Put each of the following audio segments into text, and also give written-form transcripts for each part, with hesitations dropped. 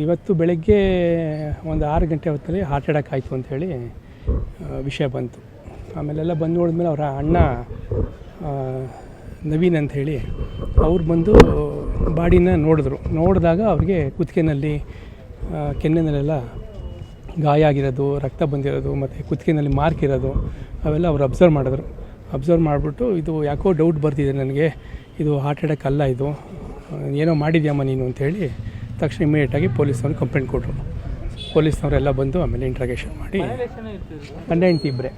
ಇವತ್ತು ಬೆಳಗ್ಗೆ ಒಂದು 6 ಗಂಟೆ ಹೊತ್ತಲ್ಲಿ ಹಾರ್ಟ್ ಅಟ್ಯಾಕ್ ಆಯಿತು ಅಂಥೇಳಿ ವಿಷಯ ಬಂತು. ಆಮೇಲೆಲ್ಲ ಬಂದು ನೋಡಿದ್ಮೇಲೆ ಅವರ ಅಣ್ಣ ನವೀನ್ ಅಂಥೇಳಿ ಅವ್ರು ಬಂದು ಬಾಡಿನ ನೋಡಿದಾಗ ಅವ್ರಿಗೆ ಕುತ್ತಿಗೆನಲ್ಲಿ ಕೆನ್ನೆನಲ್ಲೆಲ್ಲ ಗಾಯ ಆಗಿರೋದು, ರಕ್ತ ಬಂದಿರೋದು ಮತ್ತು ಕುತ್ತಿಗೆನಲ್ಲಿ ಮಾರ್ಕ್ ಇರೋದು ಅವೆಲ್ಲ ಅವ್ರು ಅಬ್ಸರ್ವ್ ಮಾಡಿಬಿಟ್ಟು ಇದು ಯಾಕೋ ಡೌಟ್ ಬರ್ತಿದೆ ನನಗೆ, ಇದು ಹಾರ್ಟ್ ಅಟ್ಯಾಕ್ ಅಲ್ಲ, ಇದು ಏನೋ ಮಾಡಿದ್ಯಮ್ಮ ನೀನು ಅಂಥೇಳಿ ತಕ್ಷಣ ಇಮಿಡಿಯೇಟಾಗಿ ಪೊಲೀಸ್ನವ್ರು ಕಂಪ್ಲೇಂಟ್ ಕೊಟ್ಟರು. ಪೊಲೀಸ್ನವರೆಲ್ಲ ಬಂದು ಆಮೇಲೆ ಇಂಟ್ರಾಗೇಷನ್ ಮಾಡಿ ಗಂಡ ಹೆಂಡತಿ ಇಬ್ಬರೇ.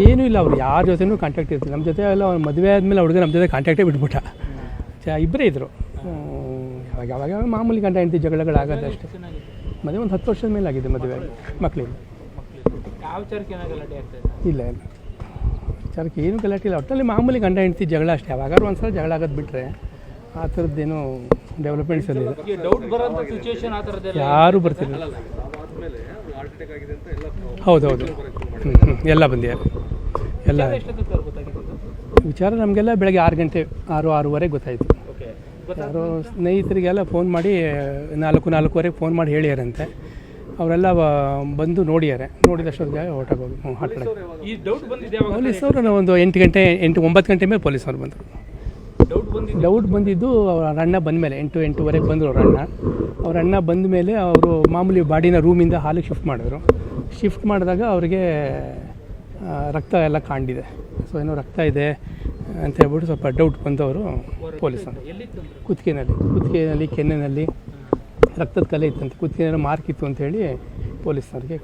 ಏನೂ ಇಲ್ಲ, ಅವ್ರು ಯಾರ ಜೊತೆನೂ ಕಾಂಟ್ಯಾಕ್ಟ್ ಇರ್ತಿಲ್ಲ. ನಮ್ಮ ಜೊತೆ ಎಲ್ಲ ಅವ್ರು ಮದುವೆ ಆದಮೇಲೆ ಹುಡುಗ ನಮ್ಮ ಜೊತೆ ಕಾಂಟ್ಯಾಕ್ಟೇ ಬಿಟ್ಬಿಟ್ಟ. ಇಬ್ಬರೇ ಇದ್ದರು. ಯಾವಾಗ ಮಾಮೂಲಿ ಗಂಡ ಹೆಂಡತಿ ಜಗಳಗಳಾಗೋದು ಅಷ್ಟೇ. ಮದುವೆ ಒಂದು 10 ವರ್ಷದ ಮೇಲೆ ಆಗಿದೆ ಮದುವೆ ಆಗಿ, ಮಕ್ಕಳಿಗೆ. ಇಲ್ಲ ವಿಚಾರಕ್ಕೆ ಏನು ಗಲಾಟೆ ಇಲ್ಲ, ಒಟ್ಟಲ್ಲಿ ಮಾಮೂಲಿ ಗಂಡ ಹೆಂಡತಿ ಜಗಳ ಅಷ್ಟೇ. ಯಾವಾಗಾದ್ರು ಒಂದ್ಸಲ ಜಗಳ ಆಗೋದು ಬಿಟ್ಟರೆ ಆ ಥರದ್ದೇನು ಡೆವಲಪ್ಮೆಂಟ್ಸ್ ಅಲ್ಲಿ ಯಾರೂ ಬರ್ತಿಲ್ಲ. ಹೌದೌದು, ಎಲ್ಲ ಬಂದಿದ್ದಾರೆ. ಎಲ್ಲ ವಿಚಾರ ನಮಗೆಲ್ಲ ಬೆಳಗ್ಗೆ 6 ಗಂಟೆ 6:30 ಗೊತ್ತಾಯಿತು. ಯಾರೋ ಸ್ನೇಹಿತರಿಗೆಲ್ಲ ಫೋನ್ ಮಾಡಿ 4:30 ಫೋನ್ ಮಾಡಿ ಹೇಳಿಯಾರಂತೆ. ಅವರೆಲ್ಲ ಬಂದು ನೋಡಿದಷ್ಟೊತ್ತಿಗೆ ಹೊರಟೋಗಿ ಹಾರ್ಟ್ ಅಟ್ಯಾಕ್. ಪೊಲೀಸವರು ಒಂದು 9 ಗಂಟೆ ಮೇಲೆ ಪೊಲೀಸವ್ರು ಬಂದರು. ಡೌಟ್ ಬಂದಿದ್ದು ಅವ್ರ ಅಣ್ಣ ಬಂದ ಮೇಲೆ 8:30 ಬಂದರು. ಅವ್ರ ಅಣ್ಣ ಬಂದ ಮೇಲೆ ಅವರು ಮಾಮೂಲಿ ಬಾಡಿನ ರೂಮಿಂದ ಹಾಲಿಗೆ ಶಿಫ್ಟ್ ಮಾಡಿದಾಗ ಅವ್ರಿಗೆ ರಕ್ತ ಎಲ್ಲ ಕಾಣಿದೆ. ಸೊ ಏನೋ ರಕ್ತ ಇದೆ ಅಂತ ಹೇಳ್ಬಿಟ್ಟು ಸ್ವಲ್ಪ ಡೌಟ್ ಬಂದವರು ಪೊಲೀಸರು ಕುತ್ತಿಗೆನಲ್ಲಿ ಕೆನ್ನೆನಲ್ಲಿ ರಕ್ತದ ಕಲೆ ಇತ್ತಂತೆ, ಕುತ್ತಿಗೆನಲ್ಲಿ ಮಾರ್ಕ್ ಇತ್ತು ಅಂಥೇಳಿ ಪೊಲೀಸ್ನವ್ರಿಗೆ.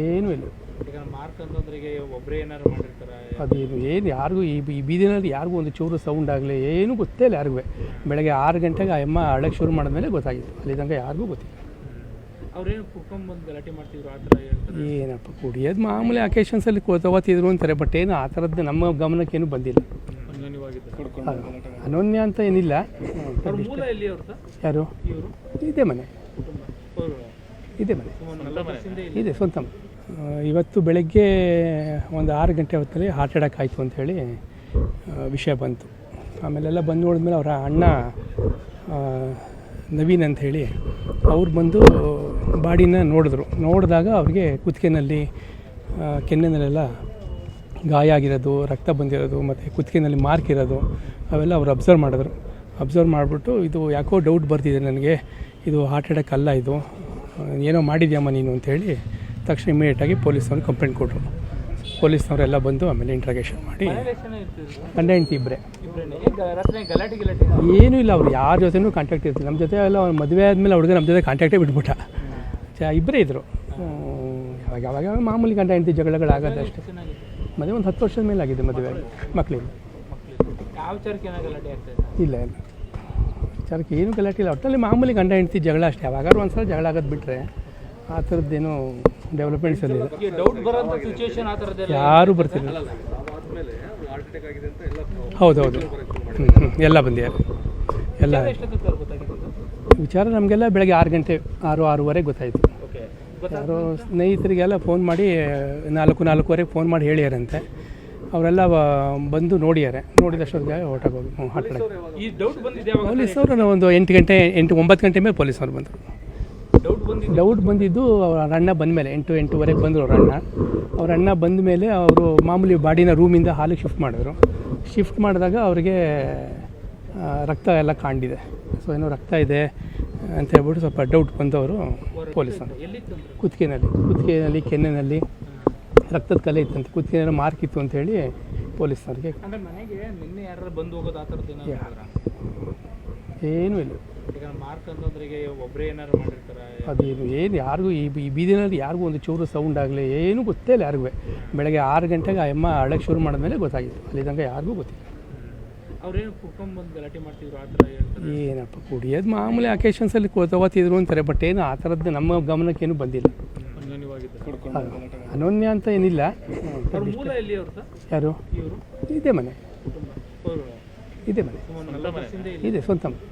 ಏನೂ ಇಲ್ಲ, ಅದೇನು ಯಾರಿಗೂ ಈ ಬೀದಿನಲ್ಲಿ ಯಾರಿಗೂ ಒಂದು ಚೂರು ಸೌಂಡ್ ಆಗಲಿ ಏನೂ ಗೊತ್ತೇ ಇಲ್ಲ ಯಾರಿಗೂ. ಬೆಳಗ್ಗೆ 6 ಗಂಟೆಗೆ ಆ ಅಮ್ಮ ಅಳಕ್ಕೆ ಶುರು ಮಾಡಿದ್ಮೇಲೆ ಗೊತ್ತಾಗಿತ್ತು. ಅಲ್ಲಿ ತನಕ ಯಾರಿಗೂ ಗೊತ್ತಿಲ್ಲ. ಏನಪ್ಪ ಕುಡಿಯೋದು ಮಾಮೂಲಿ ಅಕೇಶನ್ಸಲ್ಲಿ ತಗೋತಿದ್ರು ಅಂತಾರೆ, ಬಟ್ ಏನು ಆ ಥರದ್ದು ನಮ್ಮ ಗಮನಕ್ಕೇನು ಬಂದಿಲ್ಲ. ಅನನ್ಯ ಅಂತ ಏನಿಲ್ಲ. ಯಾರು? ಇದೇ ಮನೆ ಇದೆ, ಸ್ವಂತ. ಇವತ್ತು ಬೆಳಗ್ಗೆ ಒಂದು 6 ಗಂಟೆ ಹೊತ್ತಲ್ಲಿ ಹಾರ್ಟ್ ಅಟ್ಯಾಕ್ ಆಯಿತು ಅಂಥೇಳಿ ವಿಷಯ ಬಂತು. ಆಮೇಲೆಲ್ಲ ಬಂದು ನೋಡಿದ್ಮೇಲೆ ಅವರ ಅಣ್ಣ ನವೀನ್ ಅಂಥೇಳಿ ಅವ್ರು ಬಂದು ಬಾಡಿನ ನೋಡಿದಾಗ ಅವ್ರಿಗೆ ಕುತ್ತಿಗೆನಲ್ಲಿ ಕೆನ್ನೆನಲ್ಲೆಲ್ಲ ಗಾಯ ಆಗಿರೋದು, ರಕ್ತ ಬಂದಿರೋದು ಮತ್ತು ಕುತ್ತಿಗೆನಲ್ಲಿ ಮಾರ್ಕ್ ಇರೋದು ಅವೆಲ್ಲ ಅವ್ರು ಅಬ್ಸರ್ವ್ ಮಾಡಿಬಿಟ್ಟು ಇದು ಯಾಕೋ ಡೌಟ್ ಬರ್ತಿದೆ ನನಗೆ, ಇದು ಹಾರ್ಟ್ ಅಟ್ಯಾಕ್ ಅಲ್ಲ, ಇದು ಏನೋ ಮಾಡಿದ್ಯಮ್ಮ ನೀನು ಅಂಥೇಳಿ ತಕ್ಷಣ ಇಮಿಡಿಯೇಟಾಗಿ ಪೊಲೀಸ್ನವ್ರು ಕಂಪ್ಲೇಂಟ್ ಕೊಟ್ಟರು. ಪೊಲೀಸ್ನವರೆಲ್ಲ ಬಂದು ಆಮೇಲೆ ಇಂಟ್ರಾಗೇಷನ್ ಮಾಡಿ ಗಂಡ ಹೆಂಡತಿ ಇಬ್ಬರೇ. ಏನೂ ಇಲ್ಲ, ಅವ್ರು ಯಾರ ಜೊತೆನೂ ಕಾಂಟ್ಯಾಕ್ಟ್ ಇರ್ತಿಲ್ಲ. ನಮ್ಮ ಜೊತೆ ಎಲ್ಲ ಅವ್ರು ಮದುವೆ ಆದಮೇಲೆ ಹುಡುಗ ನಮ್ಮ ಜೊತೆ ಕಾಂಟ್ಯಾಕ್ಟೇ ಬಿಟ್ಬಿಟ್ಟ. ಇಬ್ಬರೇ ಇದ್ದರು. ಯಾವಾಗ ಮಾಮೂಲಿ ಗಂಡ ಹೆಂಡತಿ ಜಗಳಗಳಾಗೋದು ಅಷ್ಟೇ. ಮದುವೆ ಒಂದು 10 ವರ್ಷದ ಮೇಲೆ ಆಗಿದೆ ಮದುವೆ ಆಗಿ, ಮಕ್ಕಳಿಗೆ. ಇಲ್ಲ ವಿಚಾರಕ್ಕೆ ಏನು ಗಲಾಟೆ ಇಲ್ಲ, ಒಟ್ಟಲ್ಲಿ ಮಾಮೂಲಿ ಗಂಡ ಹೆಂಡತಿ ಜಗಳ ಅಷ್ಟೇ. ಯಾವಾಗಾದ್ರು ಒಂದ್ಸಲ ಜಗಳ ಆಗೋದು ಬಿಟ್ಟರೆ ಆ ಥರದ್ದೇನು ಡೆವಲಪ್ಮೆಂಟ್ಸ್ ಅಲ್ಲಿ ಯಾರೂ ಬರ್ತಿಲ್ಲ. ಹೌದೌದು, ಎಲ್ಲ ಬಂದಿದ್ದಾರೆ. ಎಲ್ಲ ವಿಚಾರ ನಮಗೆಲ್ಲ ಬೆಳಗ್ಗೆ 6 ಗಂಟೆ 6:30 ಗೊತ್ತಾಯಿತು. ಯಾರೋ ಸ್ನೇಹಿತರಿಗೆಲ್ಲ ಫೋನ್ ಮಾಡಿ 4:30 ಫೋನ್ ಮಾಡಿ ಹೇಳಿಯಾರಂತೆ. ಅವರೆಲ್ಲ ಬಂದು ನೋಡಿದಷ್ಟೊತ್ತಿಗೆ ಹೊರಟೋಗಿ ಹಾರ್ಟ್ ಅಟ್ಯಾಕ್. ಪೊಲೀಸವರು ಒಂದು 9 ಗಂಟೆ ಮೇಲೆ ಪೊಲೀಸವ್ರು ಬಂದರು. ಡೌಟ್ ಬಂದಿದ್ದು ಅವ್ರ ಅಣ್ಣ ಬಂದ ಮೇಲೆ 8:30 ಬಂದರು. ಅವ್ರ ಅಣ್ಣ ಬಂದ ಮೇಲೆ ಅವರು ಮಾಮೂಲಿ ಬಾಡಿನ ರೂಮಿಂದ ಹಾಲಿಗೆ ಶಿಫ್ಟ್ ಮಾಡಿದಾಗ ಅವ್ರಿಗೆ ರಕ್ತ ಎಲ್ಲ ಕಾಣಿದೆ. ಸೊ ಏನೋ ರಕ್ತ ಇದೆ ಅಂತ ಹೇಳ್ಬಿಟ್ಟು ಸ್ವಲ್ಪ ಡೌಟ್ ಬಂದವರು ಪೊಲೀಸರು ಕುತ್ತಿಗೆನಲ್ಲಿ ಕೆನ್ನೆನಲ್ಲಿ ರಕ್ತದ ಕಲೆ ಇತ್ತಂತೆ, ಕುತ್ತಿಗೆನಲ್ಲಿ ಮಾರ್ಕ್ ಇತ್ತು ಅಂಥೇಳಿ ಪೊಲೀಸ್ನವ್ರಿಗೆ. ಏನೂ ಇಲ್ಲ, ಅದೇನು ಯಾರಿಗೂ ಈ ಬೀದಿನಲ್ಲಿ ಯಾರಿಗೂ ಒಂದು ಚೂರು ಸೌಂಡ್ ಆಗಲಿ ಏನೂ ಗೊತ್ತೇ ಇಲ್ಲ ಯಾರಿಗೂ. ಬೆಳಗ್ಗೆ 6 ಗಂಟೆಗೆ ಆ ಅಮ್ಮ ಅಳಕ್ಕೆ ಶುರು ಮಾಡಿದ್ಮೇಲೆ ಗೊತ್ತಾಗಿತ್ತು. ಅಲ್ಲಿ ತನಕ ಯಾರಿಗೂ ಗೊತ್ತಿಲ್ಲ. ಏನಪ್ಪ ಕುಡಿಯೋದು ಮಾಮೂಲಿ ಅಕೇಶನ್ಸಲ್ಲಿ ತಗೋತಿದ್ರು ಅಂತಾರೆ, ಬಟ್ ಏನು ಆ ಥರದ್ದು ನಮ್ಮ ಗಮನಕ್ಕೇನು ಬಂದಿಲ್ಲ. ಅನನ್ಯ ಅಂತ ಏನಿಲ್ಲ. ಯಾರು? ಇದೇ ಮನೆ ಇದೆ, ಸ್ವಂತ.